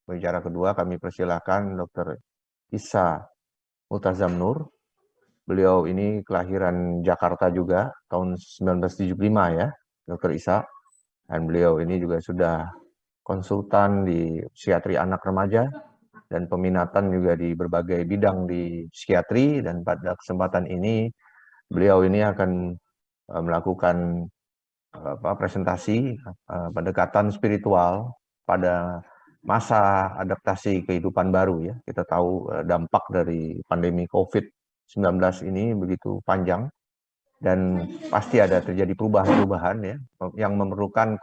Pembicara kedua kami persilahkan Dr. Isa Multazam Nur. Beliau ini kelahiran Jakarta juga, tahun 1975 ya, Dr. Isa. Dan beliau ini juga sudah konsultan di psikiatri anak remaja, dan peminatan juga di berbagai bidang di psikiatri. Dan pada kesempatan ini, beliau ini akan melakukan presentasi pendekatan spiritual pada masa adaptasi kehidupan baru ya. Kita tahu dampak dari pandemi COVID-19 ini begitu panjang dan pasti ada terjadi perubahan-perubahan ya yang memerlukan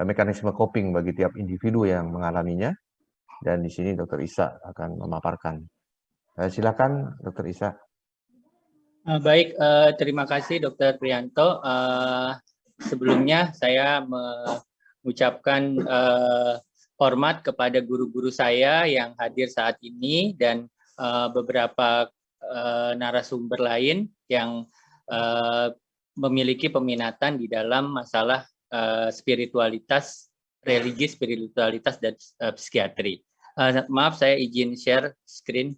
mekanisme coping bagi tiap individu yang mengalaminya. Dan di sini Dr. Isa akan memaparkan. Silakan Dr. Isa. Baik, terima kasih Dr. Priyanto. Sebelumnya saya mengucapkan hormat kepada guru-guru saya yang hadir saat ini dan beberapa narasumber lain yang memiliki peminatan di dalam masalah spiritualitas, religi, spiritualitas, dan psikiatri. Maaf, saya izin share screen.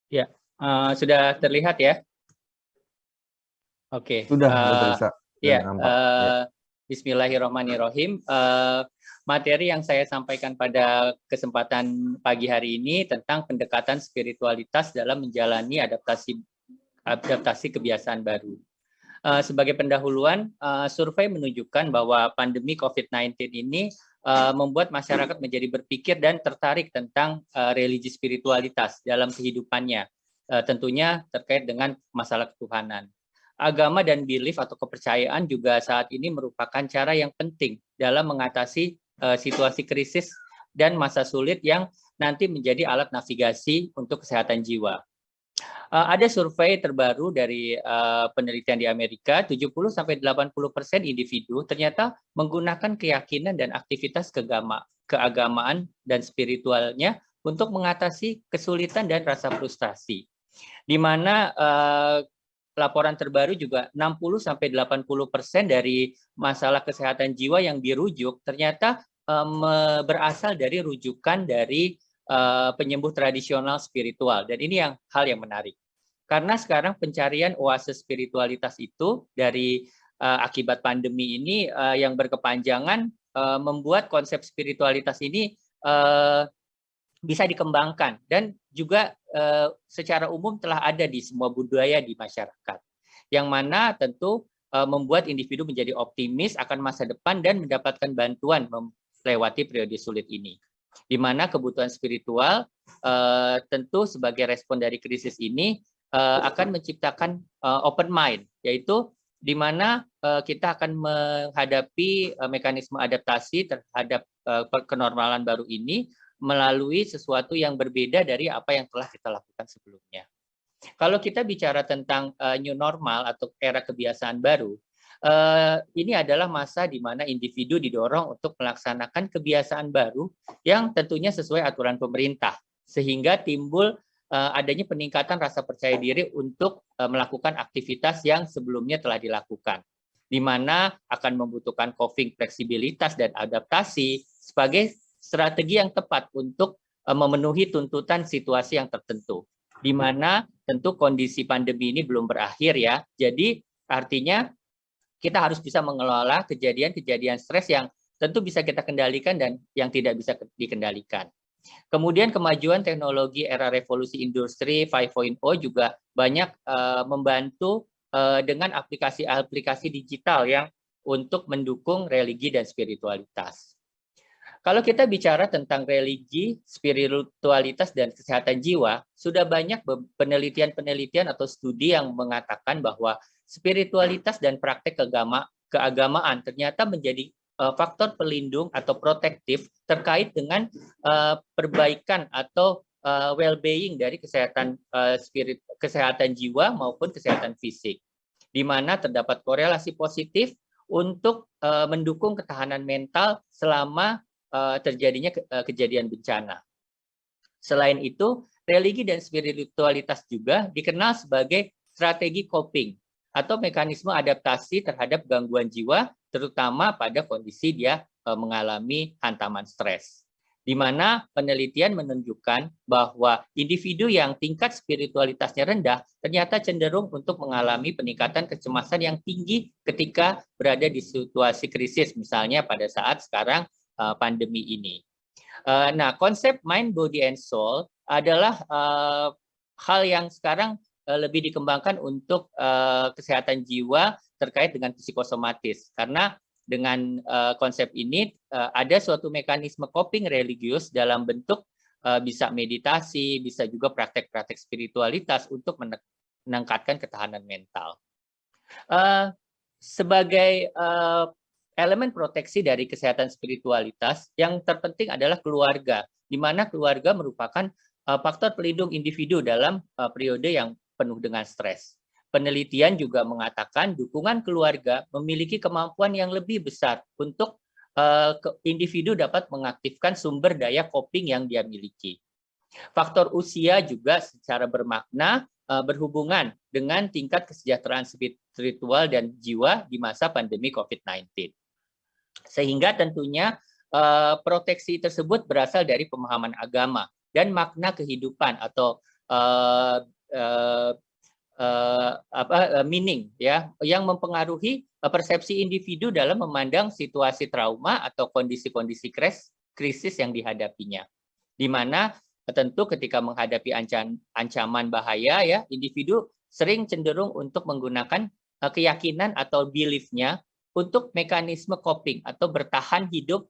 Ya, sudah terlihat ya? Oke. Sudah, Dr. Isa. Ya, Bismillahirrahmanirrahim. Materi yang saya sampaikan pada kesempatan pagi hari ini tentang pendekatan spiritualitas dalam menjalani adaptasi kebiasaan baru. Sebagai pendahuluan, survei menunjukkan bahwa pandemi COVID-19 ini membuat masyarakat menjadi berpikir dan tertarik tentang religi spiritualitas dalam kehidupannya, tentunya terkait dengan masalah ketuhanan. Agama dan belief atau kepercayaan juga saat ini merupakan cara yang penting dalam mengatasi situasi krisis dan masa sulit yang nanti menjadi alat navigasi untuk kesehatan jiwa. Ada survei terbaru dari penelitian di Amerika, 70-80% individu ternyata menggunakan keyakinan dan aktivitas keagamaan dan spiritualnya untuk mengatasi kesulitan dan rasa frustasi. Di mana laporan terbaru juga 60-80% dari masalah kesehatan jiwa yang dirujuk ternyata berasal dari rujukan dari penyembuh tradisional spiritual. Dan ini hal yang menarik. Karena sekarang pencarian oase spiritualitas itu dari akibat pandemi ini yang berkepanjangan membuat konsep spiritualitas ini bisa dikembangkan dan juga secara umum telah ada di semua budaya di masyarakat. Yang mana tentu membuat individu menjadi optimis akan masa depan dan mendapatkan bantuan melewati periode sulit ini. Di mana kebutuhan spiritual tentu sebagai respon dari krisis ini akan menciptakan open mind, yaitu di mana kita akan menghadapi mekanisme adaptasi terhadap kenormalan baru ini melalui sesuatu yang berbeda dari apa yang telah kita lakukan sebelumnya. Kalau kita bicara tentang new normal atau era kebiasaan baru, ini adalah masa di mana individu didorong untuk melaksanakan kebiasaan baru yang tentunya sesuai aturan pemerintah, sehingga timbul adanya peningkatan rasa percaya diri untuk melakukan aktivitas yang sebelumnya telah dilakukan, di mana akan membutuhkan coping, fleksibilitas, dan adaptasi sebagai strategi yang tepat untuk memenuhi tuntutan situasi yang tertentu, di mana tentu kondisi pandemi ini belum berakhir ya. Jadi artinya kita harus bisa mengelola kejadian-kejadian stres yang tentu bisa kita kendalikan dan yang tidak bisa dikendalikan. Kemudian kemajuan teknologi era revolusi industri 5.0 juga banyak membantu dengan aplikasi-aplikasi digital yang untuk mendukung religi dan spiritualitas. Kalau kita bicara tentang religi, spiritualitas, dan kesehatan jiwa, sudah banyak penelitian-penelitian atau studi yang mengatakan bahwa spiritualitas dan praktek keagamaan ternyata menjadi faktor pelindung atau protektif terkait dengan perbaikan atau well-being dari kesehatan jiwa maupun kesehatan fisik, di mana terdapat korelasi positif untuk mendukung ketahanan mental selama terjadinya kejadian bencana. Selain itu, religi dan spiritualitas juga dikenal sebagai strategi coping atau mekanisme adaptasi terhadap gangguan jiwa, terutama pada kondisi dia mengalami hantaman stres. Di mana penelitian menunjukkan bahwa individu yang tingkat spiritualitasnya rendah ternyata cenderung untuk mengalami peningkatan kecemasan yang tinggi ketika berada di situasi krisis, misalnya pada saat sekarang pandemi ini. Nah, konsep mind, body, and soul adalah hal yang sekarang lebih dikembangkan untuk kesehatan jiwa terkait dengan psikosomatis. Karena dengan konsep ini ada suatu mekanisme coping religius dalam bentuk bisa meditasi, bisa juga praktek-praktek spiritualitas untuk meningkatkan ketahanan mental. Sebagai elemen proteksi dari kesehatan spiritualitas, yang terpenting adalah keluarga, di mana keluarga merupakan faktor pelindung individu dalam periode yang penuh dengan stres. Penelitian juga mengatakan dukungan keluarga memiliki kemampuan yang lebih besar untuk individu dapat mengaktifkan sumber daya coping yang dia miliki. Faktor usia juga secara bermakna berhubungan dengan tingkat kesejahteraan spiritual dan jiwa di masa pandemi COVID-19. Sehingga tentunya proteksi tersebut berasal dari pemahaman agama dan makna kehidupan atau meaning ya, yang mempengaruhi persepsi individu dalam memandang situasi trauma atau kondisi-kondisi krisis yang dihadapinya. Di mana tentu ketika menghadapi ancaman bahaya ya, individu sering cenderung untuk menggunakan keyakinan atau belief-nya untuk mekanisme coping atau bertahan hidup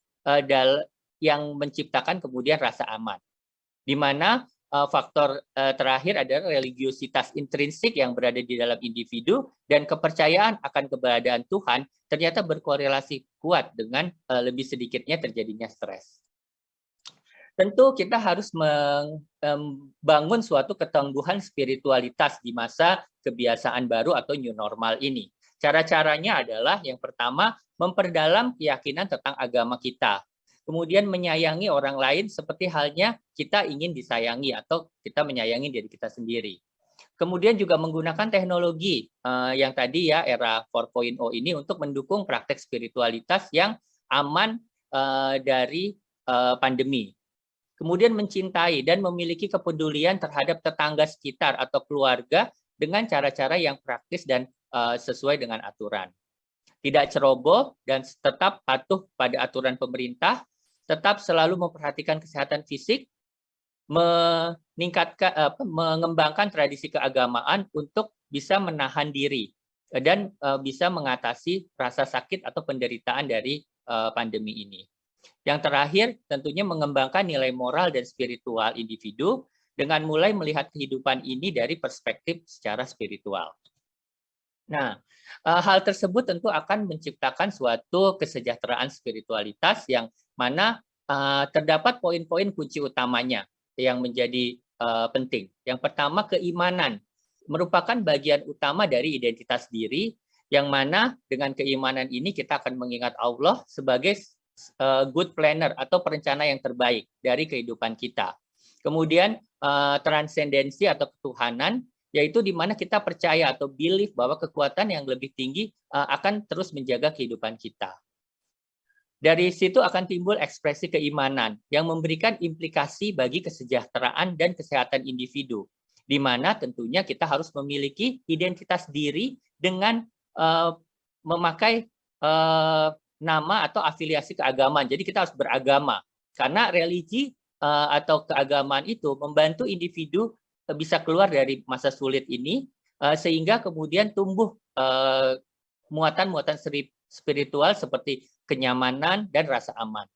yang menciptakan kemudian rasa aman. Di mana faktor terakhir adalah religiositas intrinsik yang berada di dalam individu dan kepercayaan akan keberadaan Tuhan ternyata berkorelasi kuat dengan lebih sedikitnya terjadinya stres. Tentu kita harus membangun suatu ketangguhan spiritualitas di masa kebiasaan baru atau new normal ini. Cara-caranya adalah yang pertama, memperdalam keyakinan tentang agama kita. Kemudian menyayangi orang lain seperti halnya kita ingin disayangi atau kita menyayangi diri kita sendiri. Kemudian juga menggunakan teknologi yang tadi ya era 4.0 ini untuk mendukung praktek spiritualitas yang aman dari pandemi. Kemudian mencintai dan memiliki kepedulian terhadap tetangga sekitar atau keluarga dengan cara-cara yang praktis dan sesuai dengan aturan. Tidak ceroboh dan tetap patuh pada aturan pemerintah, tetap selalu memperhatikan kesehatan fisik, mengembangkan tradisi keagamaan untuk bisa menahan diri dan bisa mengatasi rasa sakit atau penderitaan dari pandemi ini. Yang terakhir, tentunya mengembangkan nilai moral dan spiritual individu dengan mulai melihat kehidupan ini dari perspektif secara spiritual. Nah, hal tersebut tentu akan menciptakan suatu kesejahteraan spiritualitas yang mana terdapat poin-poin kunci utamanya yang menjadi penting. Yang pertama, keimanan merupakan bagian utama dari identitas diri, yang mana dengan keimanan ini kita akan mengingat Allah sebagai good planner atau perencana yang terbaik dari kehidupan kita. Kemudian transendensi atau ketuhanan, yaitu di mana kita percaya atau belief bahwa kekuatan yang lebih tinggi akan terus menjaga kehidupan kita. Dari situ akan timbul ekspresi keimanan yang memberikan implikasi bagi kesejahteraan dan kesehatan individu, di mana tentunya kita harus memiliki identitas diri dengan memakai nama atau afiliasi keagamaan. Jadi kita harus beragama, karena religi atau keagamaan itu membantu individu bisa keluar dari masa sulit ini, sehingga kemudian tumbuh muatan-muatan spiritual seperti kenyamanan dan rasa aman.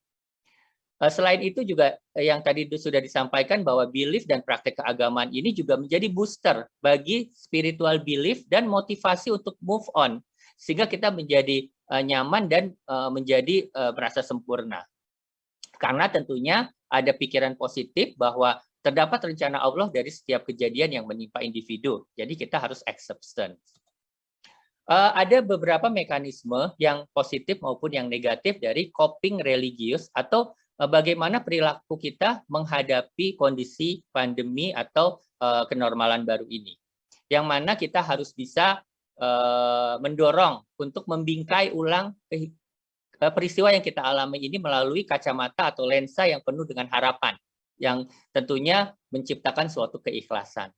Selain itu juga yang tadi sudah disampaikan bahwa belief dan praktek keagamaan ini juga menjadi booster bagi spiritual belief dan motivasi untuk move on, sehingga kita menjadi nyaman dan menjadi merasa sempurna. Karena tentunya ada pikiran positif bahwa terdapat rencana Allah dari setiap kejadian yang menimpa individu. Jadi kita harus acceptance. Ada beberapa mekanisme yang positif maupun yang negatif dari coping religius atau bagaimana perilaku kita menghadapi kondisi pandemi atau kenormalan baru ini. Yang mana kita harus bisa mendorong untuk membingkai ulang peristiwa yang kita alami ini melalui kacamata atau lensa yang penuh dengan harapan, yang tentunya menciptakan suatu keikhlasan.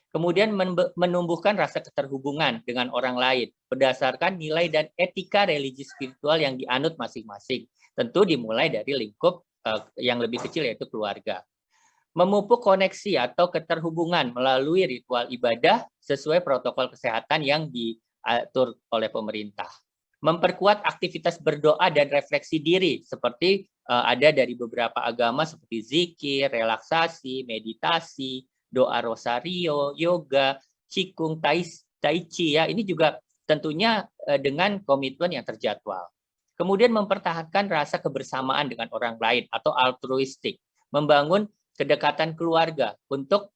Kemudian menumbuhkan rasa keterhubungan dengan orang lain berdasarkan nilai dan etika religi spiritual yang dianut masing-masing. Tentu dimulai dari lingkup yang lebih kecil yaitu keluarga. Memupuk koneksi atau keterhubungan melalui ritual ibadah sesuai protokol kesehatan yang diatur oleh pemerintah. Memperkuat aktivitas berdoa dan refleksi diri seperti ada dari beberapa agama seperti zikir, relaksasi, meditasi, doa rosario, yoga, qigong, tai chi ya. Ini juga tentunya dengan komitmen yang terjadwal. Kemudian mempertahankan rasa kebersamaan dengan orang lain atau altruistik, membangun kedekatan keluarga untuk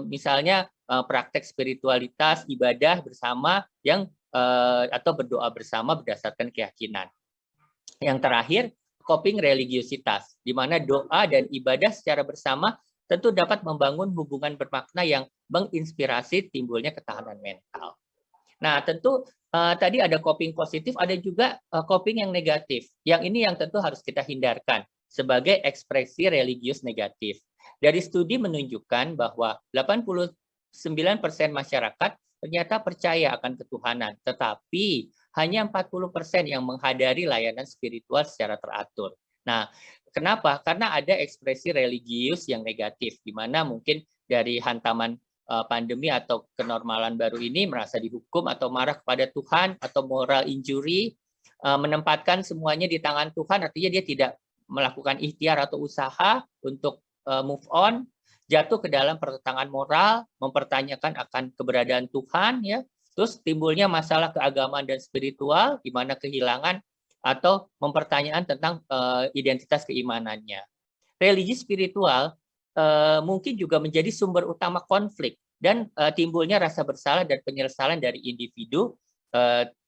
misalnya praktek spiritualitas, ibadah bersama yang atau berdoa bersama berdasarkan keyakinan. Yang terakhir, coping religiositas, di mana doa dan ibadah secara bersama tentu dapat membangun hubungan bermakna yang menginspirasi timbulnya ketahanan mental. Nah, tentu tadi ada coping positif, ada juga coping yang negatif. Yang ini yang tentu harus kita hindarkan sebagai ekspresi religius negatif. Dari studi menunjukkan bahwa 89% masyarakat ternyata percaya akan ketuhanan, tetapi hanya 40% yang menghadiri layanan spiritual secara teratur. Nah, kenapa? Karena ada ekspresi religius yang negatif, di mana mungkin dari hantaman pandemi atau kenormalan baru ini merasa dihukum atau marah kepada Tuhan atau moral injury, menempatkan semuanya di tangan Tuhan, artinya dia tidak melakukan ikhtiar atau usaha untuk move on, jatuh ke dalam pertentangan moral, mempertanyakan akan keberadaan Tuhan, ya, terus timbulnya masalah keagamaan dan spiritual, di mana kehilangan atau mempertanyakan tentang identitas keimanannya. Religi spiritual mungkin juga menjadi sumber utama konflik dan timbulnya rasa bersalah dan penyesalan dari individu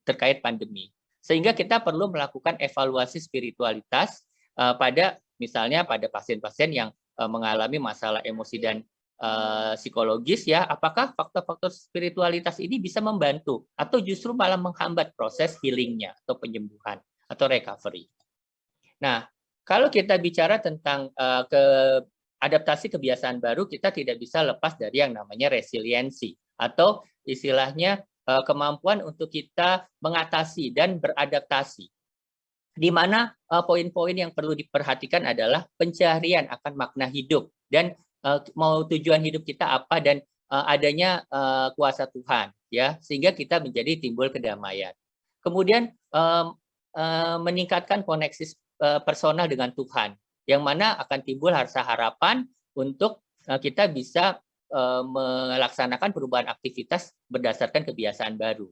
terkait pandemi. Sehingga kita perlu melakukan evaluasi spiritualitas pada misalnya pada pasien-pasien yang mengalami masalah emosi dan psikologis, ya, apakah faktor-faktor spiritualitas ini bisa membantu atau justru malah menghambat proses healingnya atau penyembuhan atau recovery. Nah, kalau kita bicara tentang adaptasi kebiasaan baru, kita tidak bisa lepas dari yang namanya resiliensi atau istilahnya kemampuan untuk kita mengatasi dan beradaptasi. Di mana poin-poin yang perlu diperhatikan adalah pencarian akan makna hidup dan mau tujuan hidup kita apa dan adanya kuasa Tuhan, ya, sehingga kita menjadi timbul kedamaian. Kemudian meningkatkan koneksi personal dengan Tuhan, yang mana akan timbul rasa harapan untuk kita bisa melaksanakan perubahan aktivitas berdasarkan kebiasaan baru.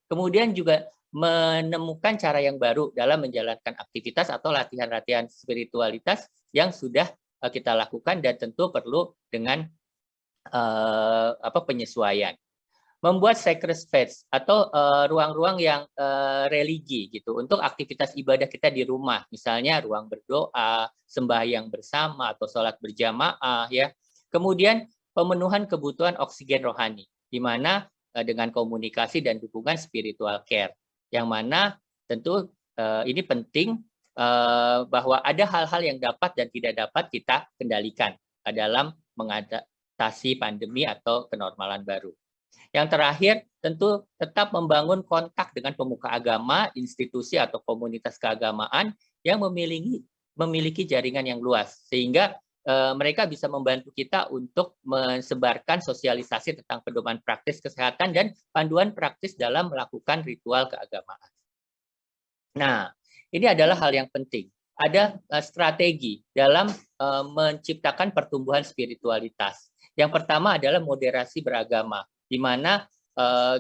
Kemudian juga menemukan cara yang baru dalam menjalankan aktivitas atau latihan-latihan spiritualitas yang sudah kita lakukan dan tentu perlu dengan penyesuaian. Membuat sacred space atau ruang-ruang yang religi gitu untuk aktivitas ibadah kita di rumah, misalnya ruang berdoa, sembahyang bersama atau sholat berjamaah, ya. Kemudian pemenuhan kebutuhan oksigen rohani, di mana dengan komunikasi dan dukungan spiritual care, yang mana tentu ini penting bahwa ada hal-hal yang dapat dan tidak dapat kita kendalikan dalam mengatasi pandemi atau kenormalan baru. Yang terakhir, tentu tetap membangun kontak dengan pemuka agama, institusi atau komunitas keagamaan yang memiliki jaringan yang luas, sehingga mereka bisa membantu kita untuk mensebarkan sosialisasi tentang pedoman praktis kesehatan dan panduan praktis dalam melakukan ritual keagamaan. Nah, ini adalah hal yang penting. Ada strategi dalam menciptakan pertumbuhan spiritualitas. Yang pertama adalah moderasi beragama, di mana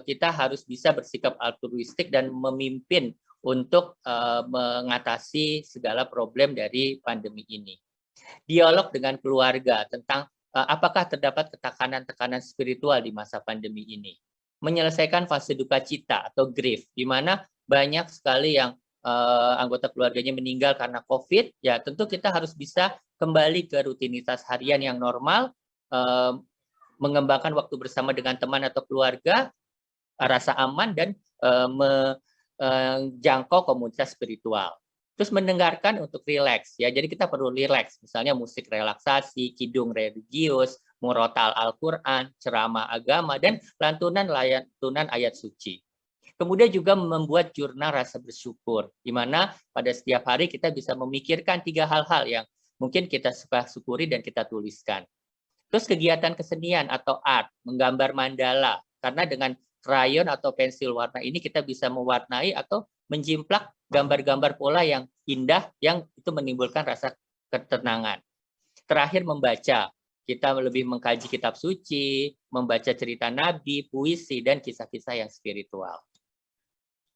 kita harus bisa bersikap altruistik dan memimpin untuk mengatasi segala problem dari pandemi ini. Dialog dengan keluarga tentang apakah terdapat tekanan-tekanan spiritual di masa pandemi ini. Menyelesaikan fase duka cita atau grief, di mana banyak sekali yang anggota keluarganya meninggal karena COVID, ya tentu kita harus bisa kembali ke rutinitas harian yang normal, mengembangkan waktu bersama dengan teman atau keluarga, rasa aman, dan menjangkau komunitas spiritual. Terus mendengarkan untuk rileks, ya. Jadi kita perlu rileks, misalnya musik relaksasi, kidung religius, murotal Al-Quran, ceramah agama, dan lantunan ayat suci. Kemudian juga membuat jurnal rasa bersyukur, di mana pada setiap hari kita bisa memikirkan 3 hal-hal yang mungkin kita suka syukuri dan kita tuliskan. Terus kegiatan kesenian atau art, menggambar mandala, karena dengan krayon atau pensil warna ini kita bisa mewarnai atau menjimplak gambar-gambar pola yang indah yang itu menimbulkan rasa ketenangan. Terakhir membaca, kita lebih mengkaji kitab suci, membaca cerita nabi, puisi, dan kisah-kisah yang spiritual.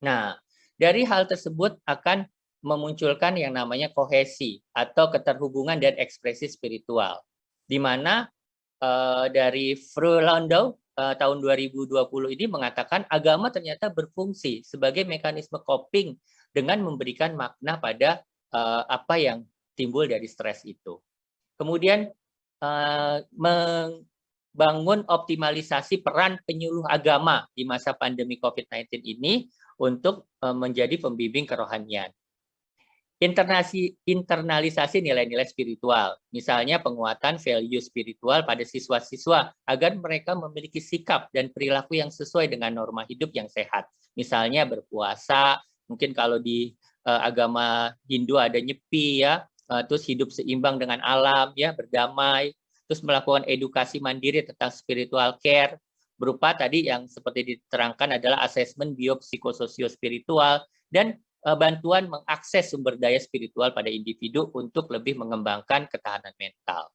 Nah, dari hal tersebut akan memunculkan yang namanya kohesi atau keterhubungan dan ekspresi spiritual, di mana dari Fru Landau tahun 2020 ini mengatakan agama ternyata berfungsi sebagai mekanisme coping dengan memberikan makna pada apa yang timbul dari stres itu. Kemudian membangun optimalisasi peran penyuluh agama di masa pandemi COVID-19 ini untuk menjadi pembimbing kerohanian. Internalisasi nilai-nilai spiritual, misalnya penguatan value spiritual pada siswa-siswa agar mereka memiliki sikap dan perilaku yang sesuai dengan norma hidup yang sehat. Misalnya berpuasa, mungkin kalau di agama Hindu ada nyepi, ya, terus hidup seimbang dengan alam, ya, berdamai, terus melakukan edukasi mandiri tentang spiritual care, berupa tadi yang seperti diterangkan adalah asesmen biopsikososio-spiritual, dan bantuan mengakses sumber daya spiritual pada individu untuk lebih mengembangkan ketahanan mental.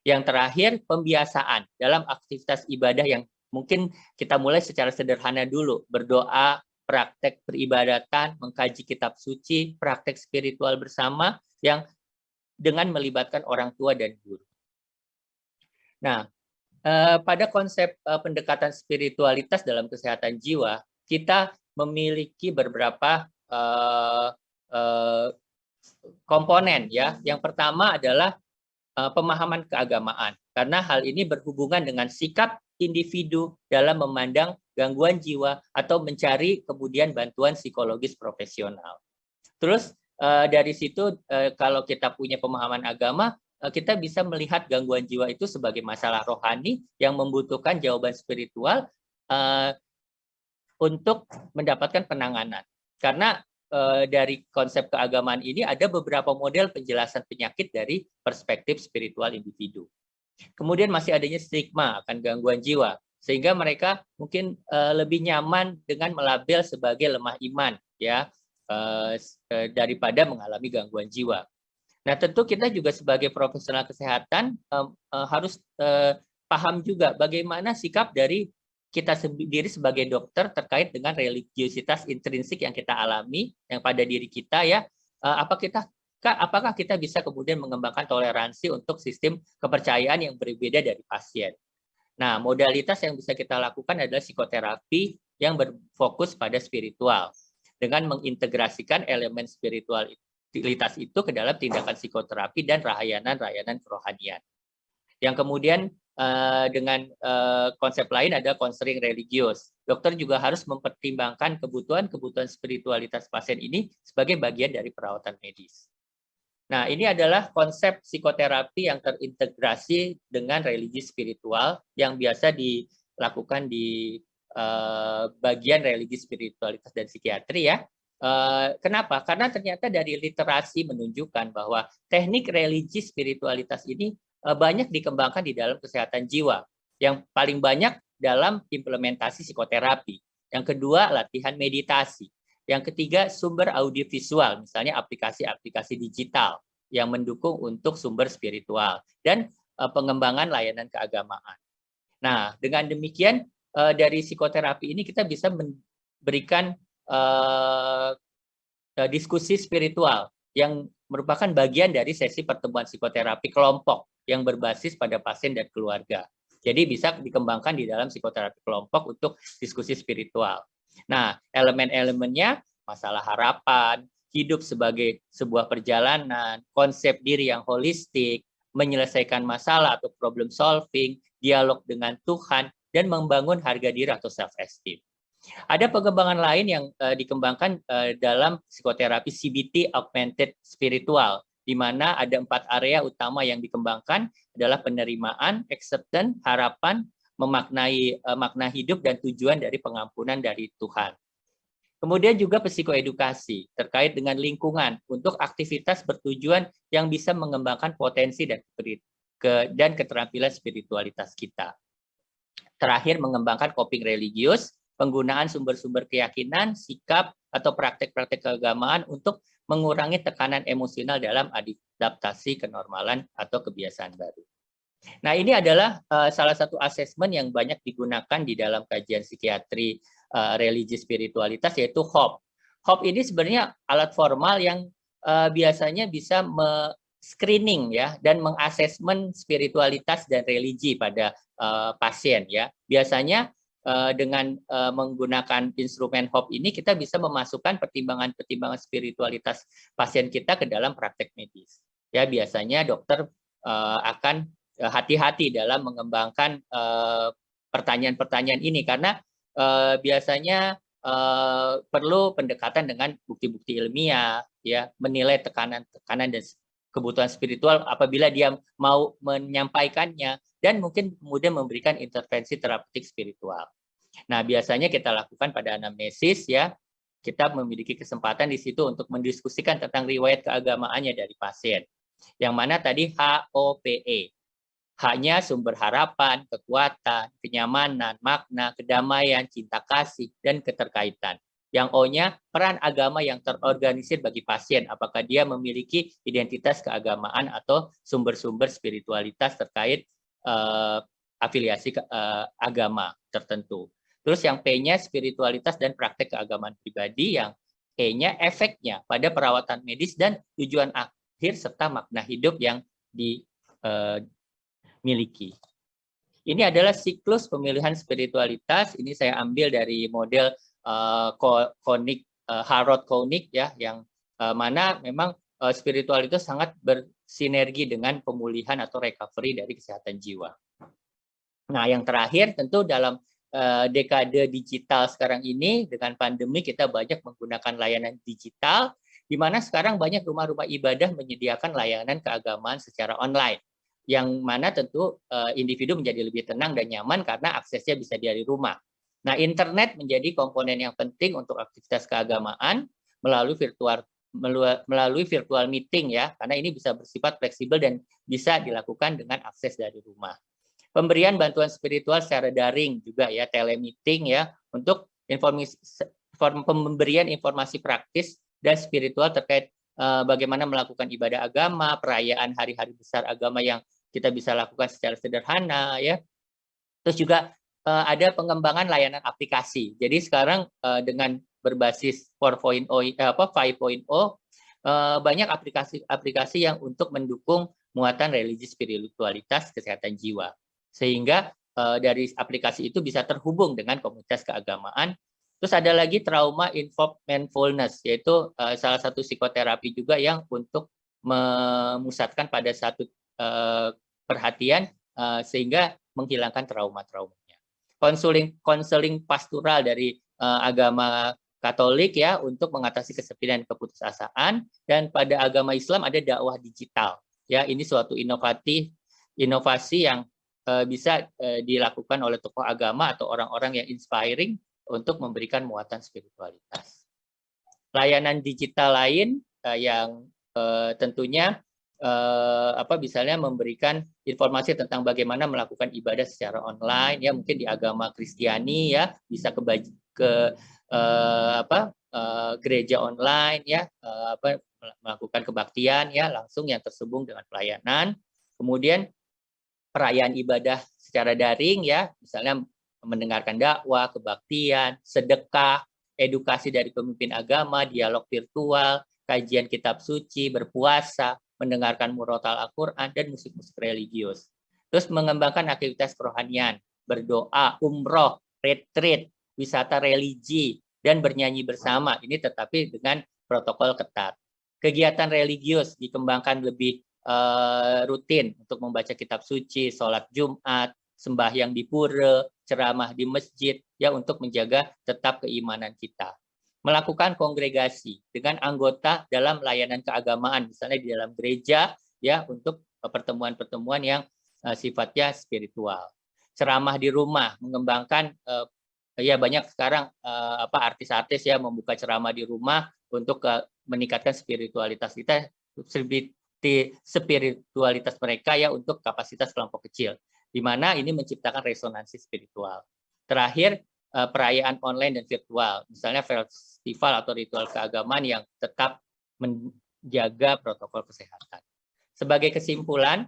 Yang terakhir, pembiasaan dalam aktivitas ibadah yang mungkin kita mulai secara sederhana dulu, berdoa, praktek peribadatan, mengkaji kitab suci, praktek spiritual bersama yang dengan melibatkan orang tua dan guru. Nah, pada konsep pendekatan spiritualitas dalam kesehatan jiwa, kita memiliki beberapa komponen, ya. Yang pertama adalah pemahaman keagamaan, karena hal ini berhubungan dengan sikap individu dalam memandang gangguan jiwa atau mencari kemudian bantuan psikologis profesional. Terus dari situ kalau kita punya pemahaman agama, kita bisa melihat gangguan jiwa itu sebagai masalah rohani yang membutuhkan jawaban spiritual untuk mendapatkan penanganan. Karena dari konsep keagamaan ini ada beberapa model penjelasan penyakit dari perspektif spiritual individu. Kemudian masih adanya stigma akan gangguan jiwa, sehingga mereka mungkin lebih nyaman dengan melabel sebagai lemah iman, ya, daripada mengalami gangguan jiwa. Nah, tentu kita juga sebagai profesional kesehatan harus paham juga bagaimana sikap dari kita sendiri sebagai dokter terkait dengan religiositas intrinsik yang kita alami, yang pada diri kita, ya. Apakah kita bisa kemudian mengembangkan toleransi untuk sistem kepercayaan yang berbeda dari pasien. Nah, modalitas yang bisa kita lakukan adalah psikoterapi yang berfokus pada spiritual, dengan mengintegrasikan elemen spiritualitas itu ke dalam tindakan psikoterapi dan rahayanan kerohanian. Yang kemudian dengan konsep lain ada konseling religius. Dokter juga harus mempertimbangkan kebutuhan spiritualitas pasien ini sebagai bagian dari perawatan medis. Nah, ini adalah konsep psikoterapi yang terintegrasi dengan religi spiritual yang biasa dilakukan di bagian religi spiritualitas dan psikiatri, ya. Kenapa? Karena ternyata dari literasi menunjukkan bahwa teknik religi spiritualitas ini banyak dikembangkan di dalam kesehatan jiwa. Yang paling banyak dalam implementasi psikoterapi. Yang kedua, latihan meditasi. Yang ketiga, sumber audiovisual, misalnya aplikasi-aplikasi digital yang mendukung untuk sumber spiritual. Dan pengembangan layanan keagamaan. Nah, dengan demikian, dari psikoterapi ini kita bisa memberikan diskusi spiritual yang merupakan bagian dari sesi pertemuan psikoterapi kelompok yang berbasis pada pasien dan keluarga. Jadi bisa dikembangkan di dalam psikoterapi kelompok untuk diskusi spiritual. Nah, elemen-elemennya masalah harapan, hidup sebagai sebuah perjalanan, konsep diri yang holistik, menyelesaikan masalah atau problem solving, dialog dengan Tuhan, dan membangun harga diri atau self-esteem. Ada pengembangan lain yang dikembangkan dalam psikoterapi CBT Augmented Spiritual, di mana ada 4 area utama yang dikembangkan adalah penerimaan, acceptance, harapan, memaknai makna hidup, dan tujuan dari pengampunan dari Tuhan. Kemudian juga psikoedukasi terkait dengan lingkungan untuk aktivitas bertujuan yang bisa mengembangkan potensi dan keterampilan spiritualitas kita. Terakhir, mengembangkan coping religius, penggunaan sumber-sumber keyakinan, sikap, atau praktek-praktek keagamaan untuk mengurangi tekanan emosional dalam adaptasi kenormalan atau kebiasaan baru. Nah, ini adalah salah satu asesmen yang banyak digunakan di dalam kajian psikiatri religi spiritualitas, yaitu HOP. HOP ini sebenarnya alat formal yang biasanya bisa screening ya dan mengasesmen spiritualitas dan religi pada pasien ya. Biasanya dengan menggunakan instrumen HOP ini kita bisa memasukkan pertimbangan-pertimbangan spiritualitas pasien kita ke dalam praktek medis. Ya, biasanya dokter akan hati-hati dalam mengembangkan pertanyaan-pertanyaan ini karena biasanya perlu pendekatan dengan bukti-bukti ilmiah, ya, menilai tekanan dan kebutuhan spiritual apabila dia mau menyampaikannya, dan mungkin kemudian memberikan intervensi terapeutik spiritual. Nah, biasanya kita lakukan pada anamnesis, ya, kita memiliki kesempatan di situ untuk mendiskusikan tentang riwayat keagamaannya dari pasien, yang mana tadi HOPE. Hanya sumber harapan, kekuatan, kenyamanan, makna, kedamaian, cinta kasih, dan keterkaitan. Yang O-nya, peran agama yang terorganisir bagi pasien, apakah dia memiliki identitas keagamaan atau sumber-sumber spiritualitas terkait afiliasi agama tertentu. Terus yang P-nya, spiritualitas dan praktek keagamaan pribadi, yang E-nya, efeknya pada perawatan medis dan tujuan akhir serta makna hidup yang miliki. Ini adalah siklus pemilihan spiritualitas. Ini saya ambil dari model Harold Koenig, ya, yang mana memang spiritualitas sangat bersinergi dengan pemulihan atau recovery dari kesehatan jiwa. Nah, yang terakhir tentu dalam dekade digital sekarang ini dengan pandemi kita banyak menggunakan layanan digital, di mana sekarang banyak rumah-rumah ibadah menyediakan layanan keagamaan secara online. Yang mana tentu individu menjadi lebih tenang dan nyaman karena aksesnya bisa dari rumah. Nah, internet menjadi komponen yang penting untuk aktivitas keagamaan melalui virtual meeting, ya, karena ini bisa bersifat fleksibel dan bisa dilakukan dengan akses dari rumah. Pemberian bantuan spiritual secara daring juga, ya, telemeeting, ya, untuk pemberian informasi praktis dan spiritual terkait bagaimana melakukan ibadah agama, perayaan hari-hari besar agama yang kita bisa lakukan secara sederhana, ya. Terus juga ada pengembangan layanan aplikasi. Jadi sekarang dengan berbasis 5.0 banyak aplikasi yang untuk mendukung muatan religi spiritualitas kesehatan jiwa. Sehingga dari aplikasi itu bisa terhubung dengan komunitas keagamaan. Terus ada lagi trauma informed mindfulness, yaitu salah satu psikoterapi juga yang untuk memusatkan pada satu perhatian sehingga menghilangkan trauma-traumanya. Konseling pastoral dari agama Katolik, ya, untuk mengatasi kesepian dan keputusasaan, dan pada agama Islam ada dakwah digital, ya. Ini suatu inovasi yang bisa dilakukan oleh tokoh agama atau orang-orang yang inspiring untuk memberikan muatan spiritualitas. Layanan digital lain yang tentunya misalnya memberikan informasi tentang bagaimana melakukan ibadah secara online, ya, mungkin di agama Kristiani, ya, bisa gereja online, ya, melakukan kebaktian, ya, langsung yang tersambung dengan pelayanan. Kemudian perayaan ibadah secara daring, ya, misalnya mendengarkan dakwah, kebaktian, sedekah, edukasi dari pemimpin agama, dialog virtual, kajian kitab suci, berpuasa, mendengarkan murotal Al-Quran, dan musik-musik religius. Terus mengembangkan aktivitas kerohanian, berdoa, umroh, retreat, wisata religi, dan bernyanyi bersama. Ini tetapi dengan protokol ketat. Kegiatan religius dikembangkan lebih rutin untuk membaca kitab suci, sholat Jumat, sembahyang di pura, ceramah di masjid, ya untuk menjaga tetap keimanan kita. Melakukan kongregasi dengan anggota dalam layanan keagamaan, misalnya di dalam gereja, ya untuk pertemuan-pertemuan yang sifatnya spiritual. Ceramah di rumah, mengembangkan ya banyak sekarang artis-artis ya membuka ceramah di rumah untuk meningkatkan spiritualitas kita, spiritualitas mereka ya untuk kapasitas kelompok kecil, di mana ini menciptakan resonansi spiritual. Terakhir, perayaan online dan virtual, misalnya festival atau ritual keagamaan yang tetap menjaga protokol kesehatan. Sebagai kesimpulan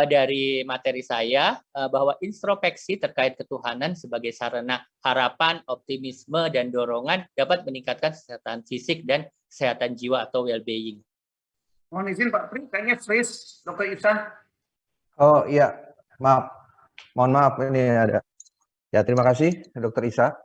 dari materi saya, bahwa introspeksi terkait ketuhanan sebagai sarana harapan, optimisme, dan dorongan dapat meningkatkan kesehatan fisik dan kesehatan jiwa atau well-being. Mohon izin Pak Pri, kayaknya freeze Dr. Isa. Oh iya, maaf. Mohon maaf ini ada. Ya, terima kasih Dr. Isa.